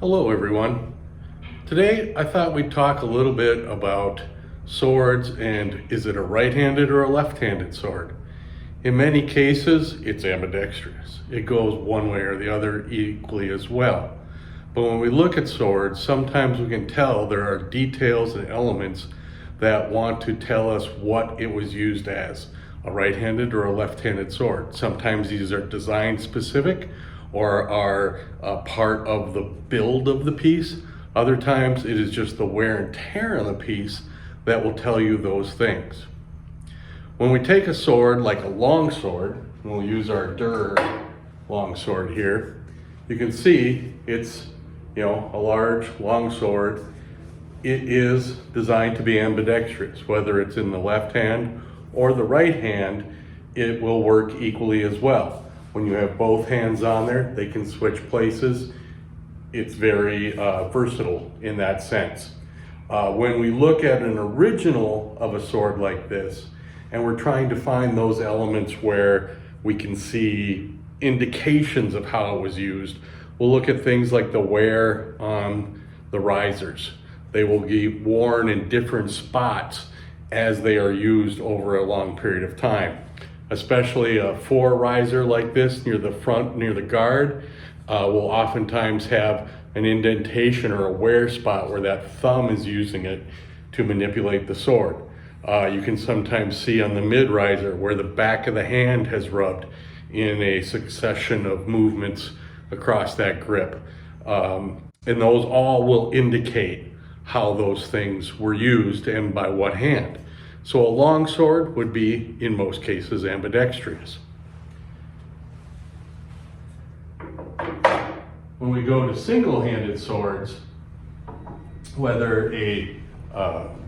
Hello everyone. Today I thought we'd talk a little bit about swords and is it a right-handed or a left-handed sword? In many cases it's ambidextrous. It goes one way or the other equally as well. But when we look at swords, sometimes we can tell there are details and elements that want to tell us what it was used as, a right-handed or a left-handed sword. Sometimes these are design specific or are part of the build of the piece. Other times it is just the wear and tear on the piece that will tell you those things. When we take a sword like a long sword, and we'll use our Dur long sword here, you can see it's a large long sword. It is designed to be ambidextrous. Whether it's in the left hand or the right hand, it will work equally as well. When you have both hands on there, they can switch places. It's very versatile in that sense. When we look at an original of a sword like this, and we're trying to find those elements where we can see indications of how it was used, we'll look at things like the wear on the risers. They will be worn in different spots as they are used over a long period of time. Especially a 4 riser like this near the front, near the guard, will oftentimes have an indentation or a wear spot where that thumb is using it to manipulate the sword. You can sometimes see on the mid riser where the back of the hand has rubbed in a succession of movements across that grip. And those all will indicate how those things were used and by what hand. So a long sword would be, in most cases, ambidextrous. When we go to single-handed swords, whether a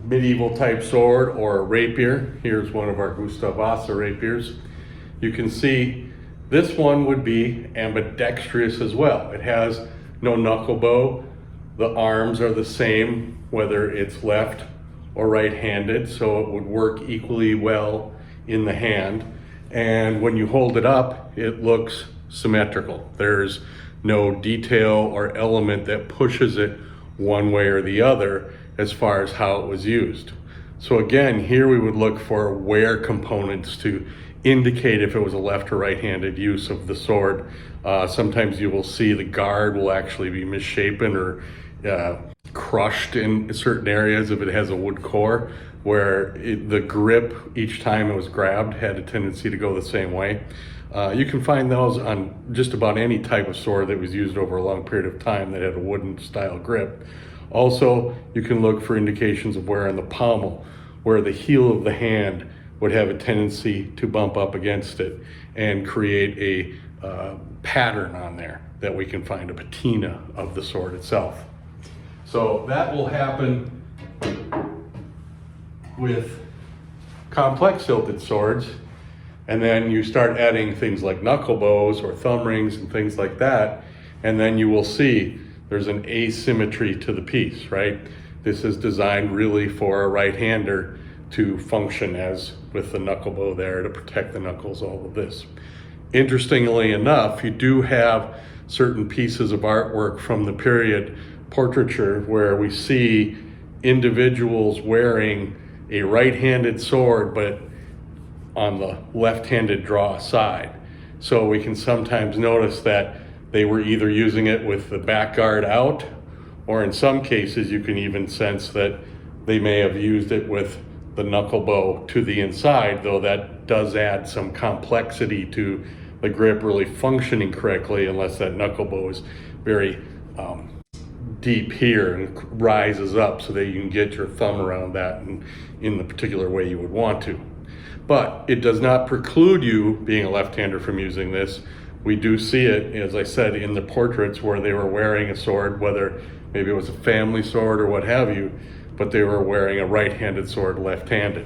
medieval type sword or a rapier, here's one of our Gustav Vasa rapiers, you can see this one would be ambidextrous as well. It has no knuckle bow. The arms are the same, whether it's left or right-handed, so it would work equally well in the hand. And when you hold it up, it looks symmetrical. There's no detail or element that pushes it one way or the other as far as how it was used. So again, here we would look for wear components to indicate if it was a left or right-handed use of the sword. Sometimes you will see the guard will actually be misshapen or crushed in certain areas if it has a wood core, where the grip each time it was grabbed had a tendency to go the same way. You can find those on just about any type of sword that was used over a long period of time that had a wooden style grip. Also, you can look for indications of wear on the pommel, where the heel of the hand would have a tendency to bump up against it and create a pattern on there that we can find, a patina of the sword itself. So that will happen with complex hilted swords, and then you start adding things like knuckle bows or thumb rings and things like that, and then you will see there's an asymmetry to the piece, right? This is designed really for a right-hander to function as with the knuckle bow there to protect the knuckles, all of this. Interestingly enough, you do have certain pieces of artwork from the period portraiture where we see individuals wearing a right-handed sword but on the left-handed draw side. So we can sometimes notice that they were either using it with the back guard out, or in some cases you can even sense that they may have used it with the knuckle bow to the inside, though that does add some complexity to the grip really functioning correctly unless that knuckle bow is very deep here and rises up so that you can get your thumb around that in the particular way you would want to. But it does not preclude you, being a left-hander, from using this. We do see it, as I said, in the portraits where they were wearing a sword, whether maybe it was a family sword or what have you, but they were wearing a right-handed sword left-handed.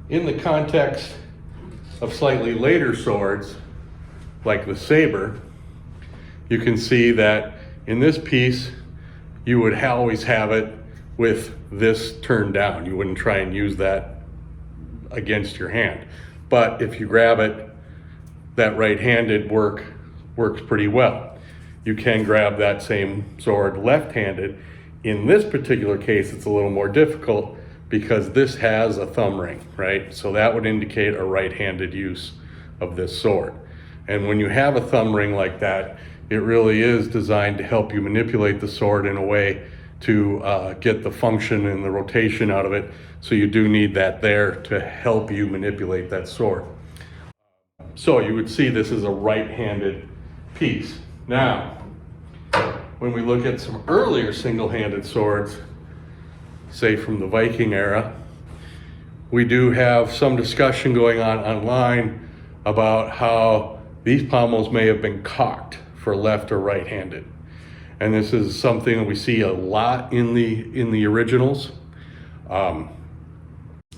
In the context of slightly later swords, like the saber, you can see that in this piece, you would always have it with this turned down. You wouldn't try and use that against your hand. But if you grab it, that right-handed works pretty well. You can grab that same sword left-handed. In this particular case, it's a little more difficult because this has a thumb ring, right? So that would indicate a right-handed use of this sword. And when you have a thumb ring like that, it really is designed to help you manipulate the sword in a way to get the function and the rotation out of it. So you do need that there to help you manipulate that sword. So you would see this is a right-handed piece. Now, when we look at some earlier single-handed swords, say from the Viking era, we do have some discussion going on online about how these pommels may have been cocked for left or right-handed. And this is something that we see a lot in the originals.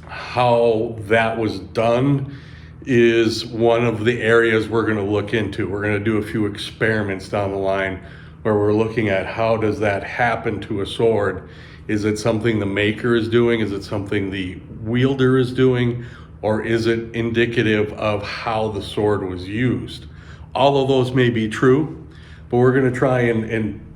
How that was done is one of the areas we're going to look into. We're going to do a few experiments down the line where we're looking at how does that happen to a sword. Is it something the maker is doing? Is it something the wielder is doing? Or is it indicative of how the sword was used? All of those may be true, but we're going to try and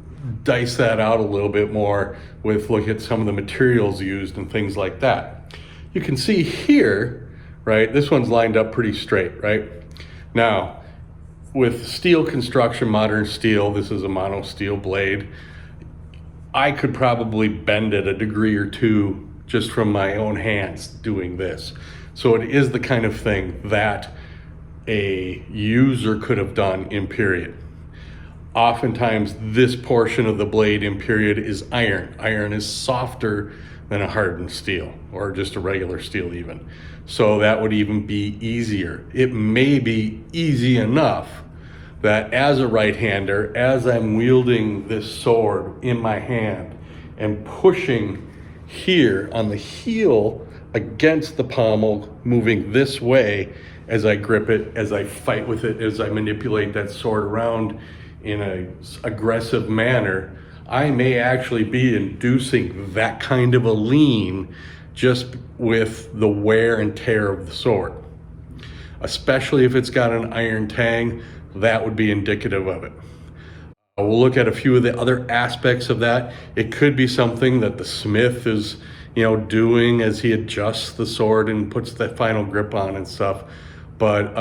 dice that out a little bit more with look at some of the materials used and things like that. You can see here, right, this one's lined up pretty straight, right? Now, with steel construction, modern steel, this is a mono steel blade. I could probably bend it a degree or two just from my own hands doing this. So it is the kind of thing that a user could have done in period. Oftentimes this portion of the blade in period is iron. Iron is softer than a hardened steel or just a regular steel even. So that would even be easier. It may be easy enough that as a right-hander, as I'm wielding this sword in my hand and pushing here on the heel against the pommel, moving this way as I grip it, as I fight with it, as I manipulate that sword around in an aggressive manner, I may actually be inducing that kind of a lean just with the wear and tear of the sword. Especially if it's got an iron tang, that would be indicative of it. We'll look at a few of the other aspects of that. It could be something that the smith is, doing as he adjusts the sword and puts that final grip on and stuff. But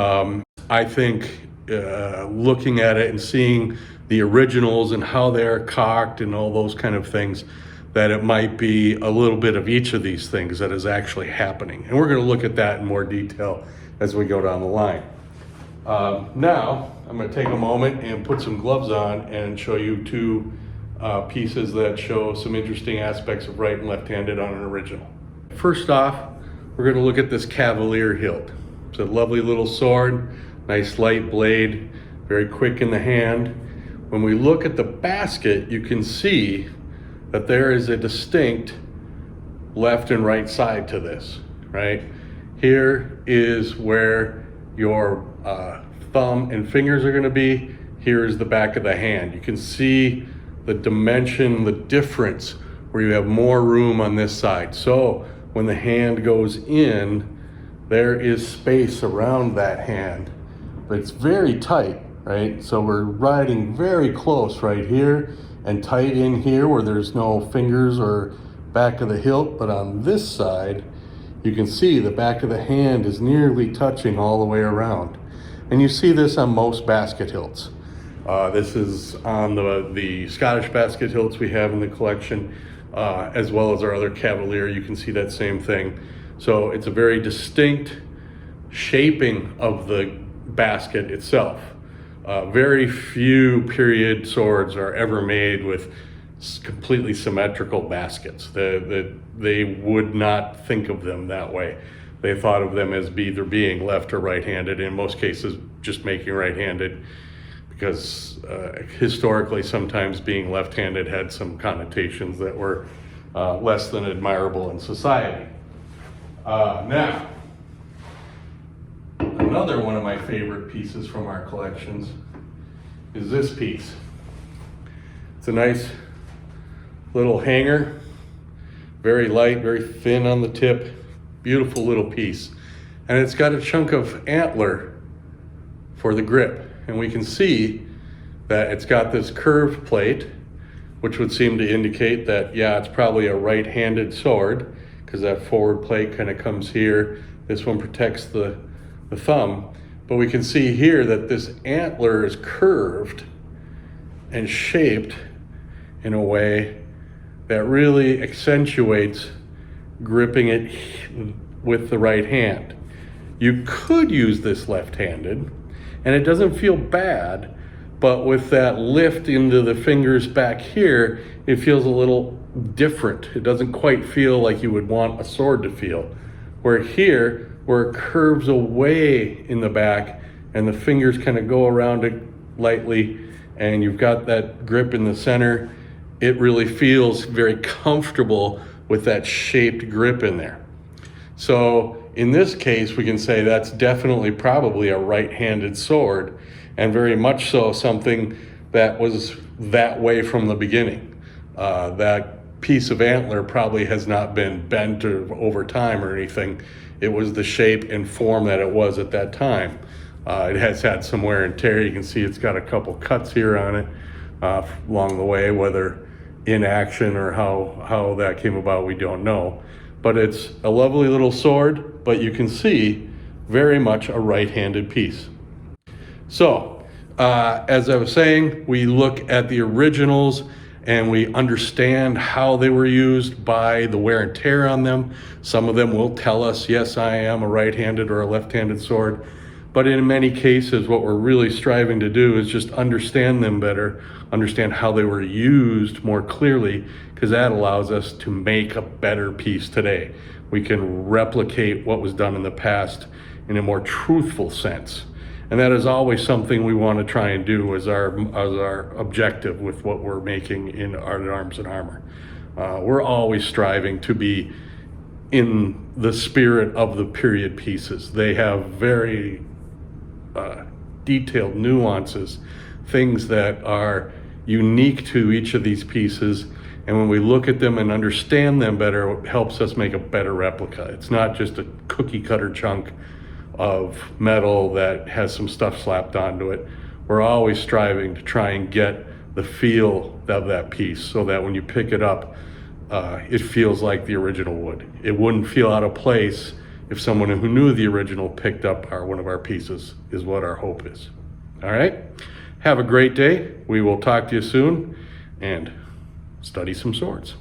I think looking at it and seeing the originals and how they're cocked and all those kind of things, that it might be a little bit of each of these things that is actually happening. And we're going to look at that in more detail as we go down the line. Now, I'm going to take a moment and put some gloves on and show you two pieces that show some interesting aspects of right and left-handed on an original. First off, we're going to look at this cavalier hilt. It's a lovely little sword, nice light blade, very quick in the hand. When we look at the basket, you can see that there is a distinct left and right side to this, right? Here is where your thumb and fingers are going to be. Here is the back of the hand. You can see the dimension, the difference, where you have more room on this side. So when the hand goes in, there is space around that hand, but it's very tight, right? So we're riding very close right here and tight in here where there's no fingers or back of the hilt, but on this side, you can see the back of the hand is nearly touching all the way around. And you see this on most basket hilts. This is on the Scottish basket hilts we have in the collection, as well as our other Cavalier. You can see that same thing. So it's a very distinct shaping of the basket itself. Very few period swords are ever made with completely symmetrical baskets. They would not think of them that way. They thought of them as either being left or right-handed, in most cases just making right-handed, because historically sometimes being left-handed had some connotations that were less than admirable in society. Now, another one of my favorite pieces from our collections is this piece. It's a nice little hanger, very light, very thin on the tip, beautiful little piece. and it's got a chunk of antler for the grip. And we can see that it's got this curved plate, which would seem to indicate that, yeah, it's probably a right-handed sword, because that forward plate kind of comes here. This one protects the thumb. But we can see here that this antler is curved and shaped in a way that really accentuates gripping it with the right hand. You could use this left-handed, and it doesn't feel bad, but with that lift into the fingers back here, it feels a little different. It doesn't quite feel like you would want a sword to feel. Where here, where it curves away in the back and the fingers kind of go around it lightly, and you've got that grip in the center, it really feels very comfortable with that shaped grip in there. So in this case, we can say that's definitely probably a right-handed sword, and very much so something that was that way from the beginning. That piece of antler probably has not been bent over time or anything. It was the shape and form that it was at that time. It has had some wear and tear. You can see it's got a couple cuts here on it along the way, whether in action or how that came about, we don't know. But it's a lovely little sword, but you can see very much a right-handed piece. So, as I was saying, we look at the originals and we understand how they were used by the wear and tear on them. Some of them will tell us, yes, I am a right-handed or a left-handed sword. But in many cases, what we're really striving to do is just understand them better, understand how they were used more clearly, because that allows us to make a better piece today. We can replicate what was done in the past in a more truthful sense. And that is always something we want to try and do as our objective with what we're making in Art at Arms and Armor. We're always striving to be in the spirit of the period pieces. They have very detailed nuances, things that are unique to each of these pieces. And when we look at them and understand them better, it helps us make a better replica. It's not just a cookie cutter chunk of metal that has some stuff slapped onto it. We're always striving to try and get the feel of that piece so that when you pick it up, it feels like the original would. It wouldn't feel out of place if someone who knew the original picked up one of our pieces, is what our hope is. All right? Have a great day. We will talk to you soon, and study some swords.